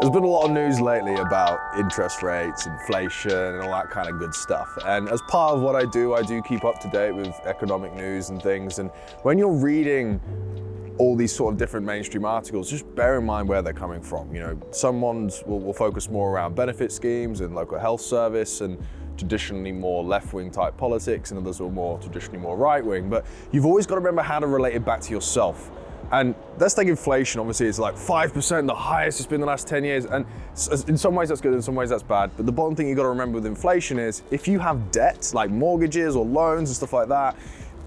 There's been a lot of news lately about interest rates, inflation, and all that kind of good stuff. And as part of what I do keep up to date with economic news and things. And when you're reading all these sort of different mainstream articles, just bear in mind where they're coming from. You know, some ones will focus more around benefit schemes and local health service and traditionally more left-wing type politics, and others are more traditionally more right-wing. But you've always got to remember how to relate it back to yourself. And let's take inflation. Obviously, it's like 5%, the highest it's been in the last 10 years. And in some ways that's good, in some ways that's bad. But the bottom thing you've got to remember with inflation is if you have debts like mortgages or loans and stuff like that,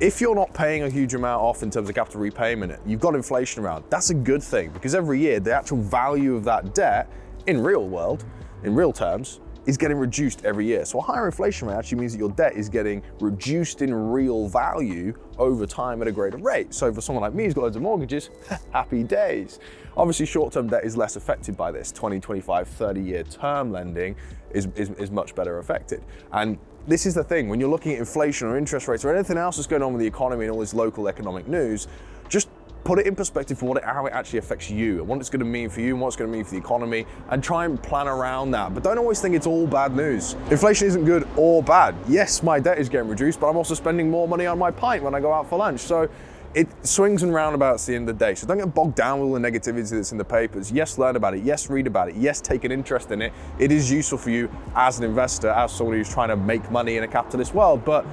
if you're not paying a huge amount off in terms of capital repayment, you've got inflation around. That's a good thing, because every year the actual value of that debt in real world, in real terms, is getting reduced every year. So a higher inflation rate actually means that your debt is getting reduced in real value over time at a greater rate. So for someone like me who's got loads of mortgages, happy days. Obviously short-term debt is less affected by this. 20, 25, 30-year term lending is much better affected. And this is the thing, when you're looking at inflation or interest rates or anything else that's going on with the economy and all this local economic news, just put it in perspective for how it actually affects you and what it's going to mean for you and what it's going to mean for the economy, and try and plan around that. But don't always think it's all bad news. Inflation isn't good or bad. Yes, my debt is getting reduced, but I'm also spending more money on my pint when I go out for lunch. So it swings and roundabouts at the end of the day. So don't get bogged down with all the negativity that's in the papers. Yes, learn about it. Yes, read about it. Yes, take an interest in it. It is useful for you as an investor, as someone who's trying to make money in a capitalist world. But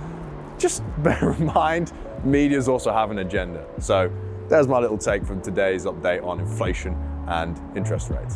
just bear in mind, media's also have an agenda. So there's my little take from today's update on inflation and interest rates.